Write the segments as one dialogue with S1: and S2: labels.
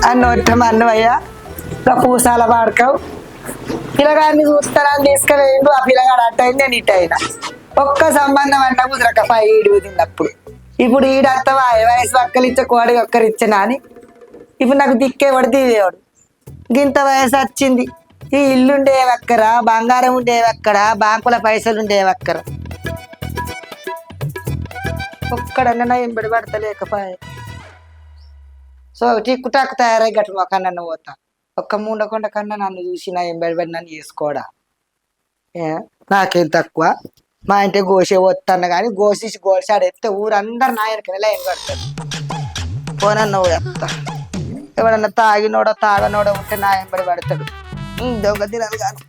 S1: అన్నొట్టం అన్నవయ్యా ఇంకా పూసాల వాడకవు పిల్లగాడిని చూస్తానని తీసుకువేయండు. ఆ పిల్లగాడు అట్టయింది, నేను ఇటు అయినా ఒక్క సంబంధం అన్న కుదరక ఈడు తిన్నప్పుడు. ఇప్పుడు ఈడంతా వయసు ఒక్కరిచ్చే కోడి ఒక్కరిచ్చనా అని ఇప్పుడు నాకు దిక్కేవాడు దివేవాడు. గింత వయసు వచ్చింది, ఈ ఇల్లుండేవక్కరా, బంగారం ఉండేవక్కరా, బ్యాంకుల పైసలు ఉండేవక్కరా, ఒక్కడన్నా నా ఎంబడి పడతలేకపోయా. సో టిక్కు టాక్ తయారై గట్ల మొక్కన్న పోతా. ఒక్క మూడకొండ కన్నా నన్ను చూసి నా ఎంబడి పడి నన్ను చేసుకోడా. నాకేం తక్కువ, మా ఇంటి గోసే వస్తాను కానీ గోసేసి గోసాడు ఎత్తే ఊరందరు నా వెనకనే లైన్ కడతాడు. పోనన్న చెప్తా, ఎవడన్నా తాగినోడో తాగనోడో ఉంటే నా ఎంబడి పడతాడు. దొంగ తినాలి కాదు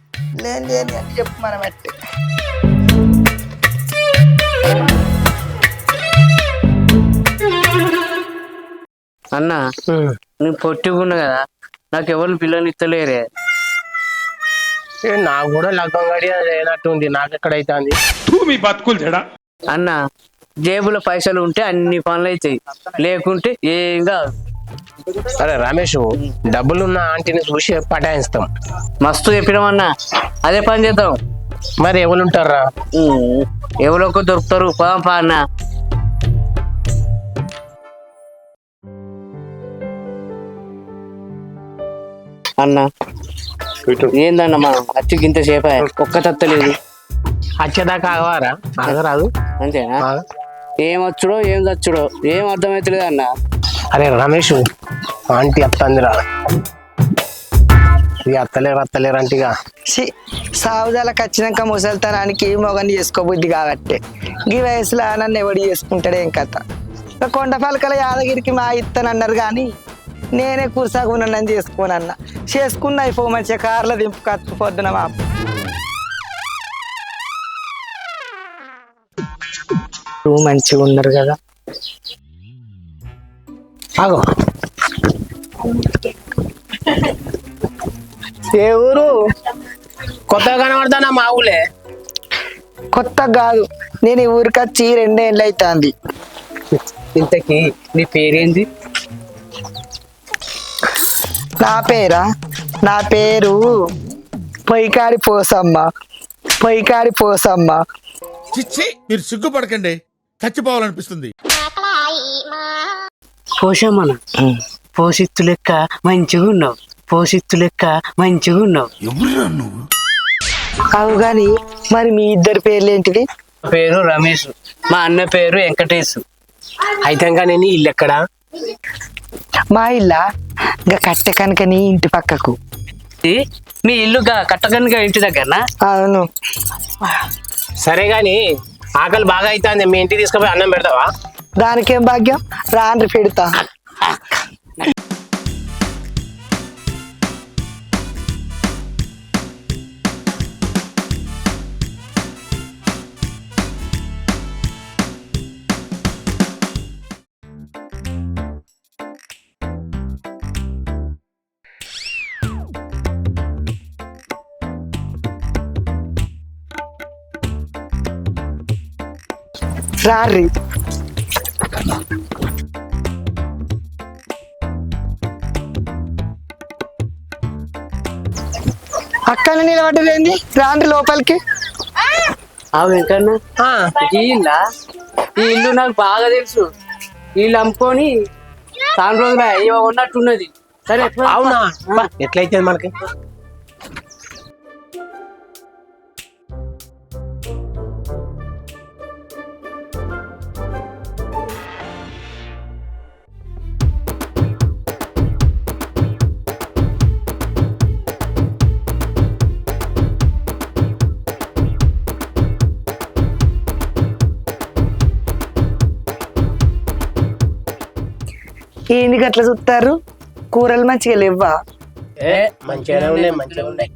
S1: లేని లేని అని చెప్పు మనం ఎట్టే.
S2: అన్న నేను పొట్టిగున్నా కదా, నాకు ఎవరు పిల్లలు ఇస్తలేరే.
S3: నాకు కూడా లగ్గం గడి లేనట్టుంది, నాకు ఎక్కడైతుంది
S4: మీ బతుకులు చెడా.
S2: అన్న జేబులో పైసలు ఉంటే అన్ని పనులు అవుతాయి, లేకుంటే ఏం కాదు.
S3: అరే రమేష్, డబ్బులున్న ఆంటీని చూసి పటాయిస్తాం.
S2: మస్తు చెప్పినామన్నా, అదే పని చేద్దాం.
S3: మరి ఎవరుంటారా?
S2: ఎవరో దొరుకుతారు, పోదాం పా అన్న. అన్న ఏందన్న మనం అచ్చి గింత సేపు ఒక్క తత్తలేదు.
S3: వచ్చేదాకా ఆగవారా? ఆగరాదు
S2: అంతేనా? ఏం వచ్చుడో ఏం చచ్చుడో ఏం అర్థమైతలేదు అన్న.
S3: అరే రమేష్, ఆంటీ అత్తందిరా, అత్తలేరు అంటిగా.
S1: సావుదాలకు వచ్చినాక ముసలితనానికి మొగని చేసుకోబుద్ధి కాబట్టి ఈ వయసులో నన్ను ఎవడు చేసుకుంటాడు ఏం కథ. కొండ పలకల యాదగిరికి మా ఇత్తనన్నారు కానీ నేనే కూర్సాగునని చేసుకోనన్నా. చేసుకున్న అయిపో మంచిగా కార్లో దింపు కత్తు పొద్దున మా మంచిగా ఉన్నారు కదా.
S3: ఆగో, ఏ ఊరు? కొత్తగా కనబడతానా? మా ఊలే.
S1: కొత్త కాదు, నేను ఈ ఊరికి వచ్చి 2 ఏళ్ళు అవుతుంది.
S2: ఇంతకీ నీ పేరేంది?
S1: నా పేరా? నా పేరు పొయ్యికాడి పోసమ్మ. పొయ్యికాడి పోసమ్మ.
S4: చిచ్చి, మీరు సిగ్గుపడకండి, చచ్చిపోవాలనిపిస్తుంది.
S2: పోషమ్మన పోషిత్తు లెక్క మంచిగా ఉన్నావు, పోషిత్తు లెక్క మంచిగా ఉన్నావు.
S1: అవు గాని మరి మీ ఇద్దరు పేర్లు ఏంటిది?
S2: పేరు రమేష్, మా అన్న పేరు వెంకటేష్.
S3: అయితే నేను ఇల్లు ఎక్కడ?
S1: మా ఇల్లా ఇంకా కట్టె కనుక నీ ఇంటి పక్కకు.
S2: మీ ఇల్లుగా కట్టకనుక ఇంటి దగ్గరనా?
S1: అవును.
S3: సరే గాని ఆకలి బాగా అవుతుంది, మీ ఇంటికి తీసుకుపోయి అన్నం పెడతావా?
S1: దానికేం భాగ్యం, రాండ్రి పెడతా. రారి అక్కడ నిలబడ్డదేంది? రాండి లోపలికి.
S2: వెంకన్న, ఈ ఇల్లు నాకు బాగా తెలుసు. వీళ్ళు అమ్ముకొని చాలా రోజులు ఏమో ఉన్నట్టున్నది. సరే
S3: అవునా? ఎట్లయితే మనకి
S1: ఏంది గట్ల చూస్తారు? కూరలు మంచిగా లేవా?
S3: మంచిగానే ఉన్నాయి, మంచిగా ఉన్నాయి.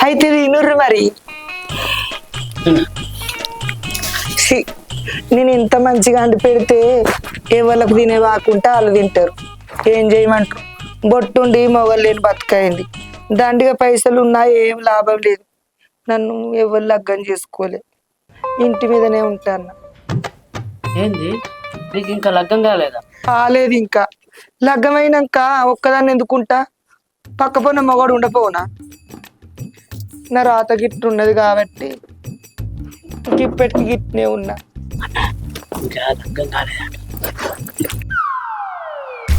S1: అయితే తినుర్రు మరి. నేను ఇంత మంచిగా అండి పెడితే ఎవరికి తినేవాకుంటే వాళ్ళు తింటారు. ఏం చేయమంటారు? బొట్టుండి మొగలు లేని బతుకైంది. దండిగా పైసలు ఉన్నా ఏం లాభం లేదు. నన్ను ఎవరు లగ్గం చేసుకోలే, ఇంటి మీదనే ఉంటాను.
S2: ఏంది నీకు ఇంకా లగ్గం కాలేదా?
S1: కాలేదు ఇంకా. లగ్గమైనాక ఒక్కదాన్ని ఎందుకుంటా పక్క పొన్న మగవాడు ఉండపోనా నా రాత గిట్టున్నది కాబట్టి గిప్పెట్కి గిట్నే ఉన్నా.
S2: ఇంకా లగ్గం కాలేదట.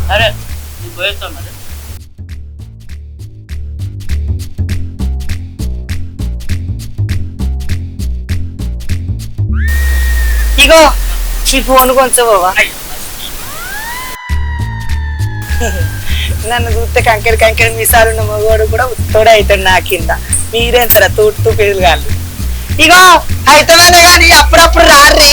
S2: సరే నువ్వు పోయేస్తావు మరి.
S1: ఇగో ఈ ఫోన్ కొంచెం బావా. నన్ను చూస్తే కంకెడు కంకెడు మీసాలు ఉన్న మగవాడు కూడా ఉత్తోడే అవుతాడు నా కింద. మీరేంతరా తూట్టు పేదలు కాదు. ఇగో అయితేనే కానీ అప్పుడప్పుడు రారే.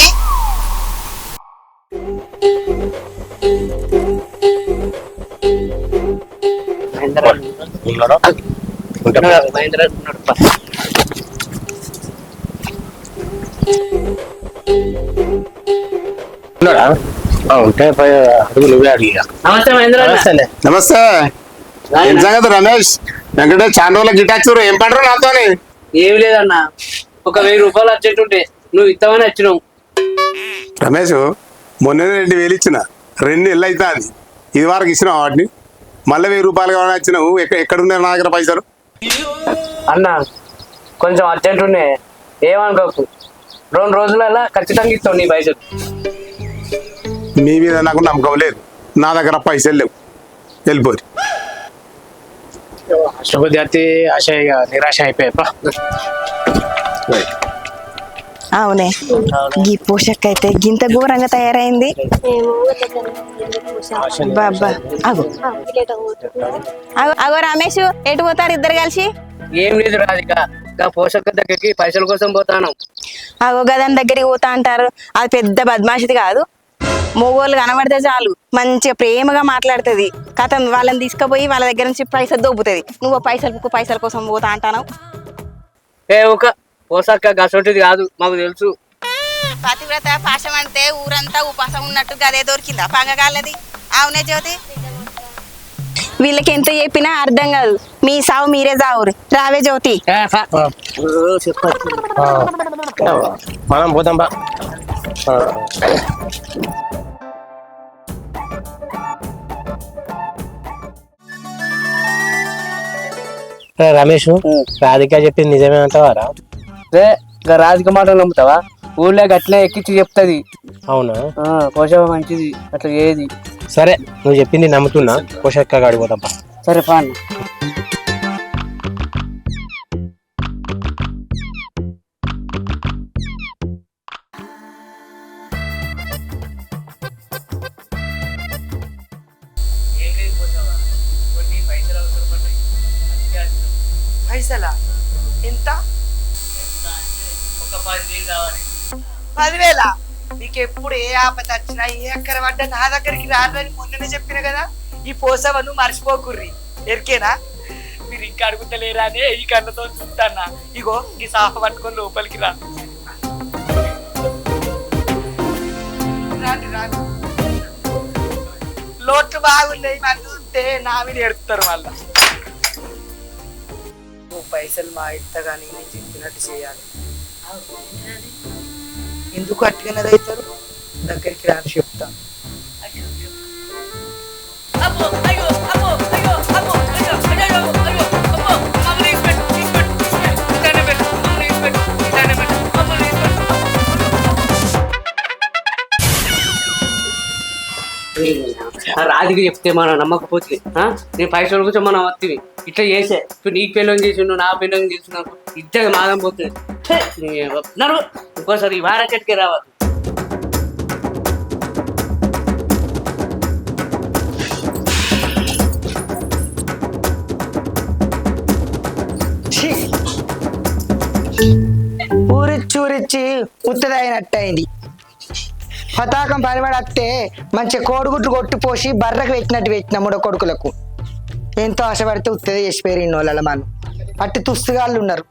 S2: మహేంద్ర ఉన్నాడు పా.
S3: ఉంటే అడుగు నువ్వే అడిగా.
S2: నమస్తే మహేంద్ర అన్న.
S5: నమస్తే. ఏం సంగతి రమేష్? వెంకటేష్ చాలా రోజుల గిటాక్చూరు ఏం పంటరు నాతోని?
S2: ఏమి లేదన్న, ఒక 1000 రూపాయలు వచ్చేటుంటే నువ్వు ఇస్తామని వచ్చినావు.
S5: రమేష్ మొన్ననే 2000 ఇచ్చిన, 2 నెలలు అవుతుంది. ఇది వరకు ఇచ్చినావు వాటిని, మళ్ళీ 1000 రూపాయలు కావాలని వచ్చినావు. ఎక్కడున్నారు నా దగ్గర పైసలు?
S2: అన్న కొంచెం అర్జెంట్ ఉండే, ఏమనుకోకు. 2 రోజులలో ఖచ్చితంగా ఇస్తావు నీ పైసలు.
S5: మీ మీద నాకు నమ్మకం లేదు, నా దగ్గర పైసలు లేవు, వెళ్ళిపోరు.
S3: అష్టపతి ఆశ ఇక నిరాశ అయిపోయా.
S6: అవునే, గీ పోషక్ అయితే గింత ఘోరంగా తయారైంది. బాబా అగో అగో రమేష్, ఎటు పోతారు ఇద్దరు కలిసి?
S2: ఏం లేదు రాధిక, పోషక దగ్గరికి పైసల కోసం పోతాను.
S6: అగో గదని దగ్గరికి పోతా అంటారు, అది పెద్ద బద్మాషిది కాదు. మొగోళ్ళు కనబడితే చాలు మంచిగా ప్రేమగా మాట్లాడుతుంది. కథం వాళ్ళని తీసుకుపోయి వాళ్ళ దగ్గర నుంచి పైసలు దొబ్బుతుంది. నువ్వు పైసల కోసం పోతా అంటాను.
S2: ఒక పోషక్క గసొంటిది కాదు, మాకు తెలుసు.
S6: పతివ్రత పాశం అంటే ఊరంతా ఉపాసం ఉన్నట్టు గదే దొరికిందా పంగగాలది? అవునే జ్యోతి, వీళ్ళకి ఎంత చెప్పినా అర్థం కాదు. మీ సావు మీరే సావురు. రావే జ్యోతి.
S3: మనం పోదాం బా. రమేష్, రాధిక చెప్పింది నిజమే అంటావారా?
S2: రాధిక మాటలు నమ్ముతావా? ఊళ్ళో గట్లే ఎక్కించి చెప్తుంది.
S3: అవునా?
S2: పోషక మంచిది, అట్లా ఏది.
S3: సరే నువ్వు చెప్పింది నమ్ముతున్నా, పోషక్క గాడి పోదాం.
S2: సరే పాన్.
S1: పైసలా ఎంత?
S2: 10,000 కావాలి.
S1: 10,000? మీకు ఎప్పుడు ఏ ఆపద వచ్చినా ఏ అక్కర పడ్డా నా దగ్గరికి రాదని మొన్ననే చెప్పిన కదా. ఈ పోసవను మర్చిపోకుర్రి, ఎరికేనా? మీరు ఇంకా అడుగుతలేరా అని ఈ కళ్ళతో చూస్తానా. ఇగో ఈ సాఫ పట్టుకొని లోపలికి రా. రాండి రాండి, లోట్లు బాగున్నాయి. మన చూస్తే నా మీద ఎడుతారు వాళ్ళ. పైసలు మా ఇత్తగాని నేను చెప్పినట్టు చేయాలి. ఎందుకు అట్టుకున్నది అవుతారు? దగ్గరికి రాని చెప్తాను.
S2: రాధిక చెప్తే మనం నమ్మకపోతే నేను పైసల కోసం మనం వస్తుంది. ఇట్లా చేసే ఇప్పుడు నీకు పెళ్ళని చేసిండు, నా పెళ్ళని చేసినాకు ఇద్దరు మాదం పోతుంది. ఇంకోసారి ఈ వారకెట్కే రావాలి.
S1: ఊరిచ్చి ఉత్తదైనట్టయింది. పతాకం పనిపడత్తే మంచిగా కోడిగుడ్లు కొట్టిపోసి బర్రకు పెట్టినట్టు పెట్టిన 3 కొడుకులకు. ఎంతో ఆశపడితే ఉత్తది చేసిపోయారు ఇన్నోళ్ళ మనం. అట్టి తుస్తుగాళ్ళు ఉన్నారు.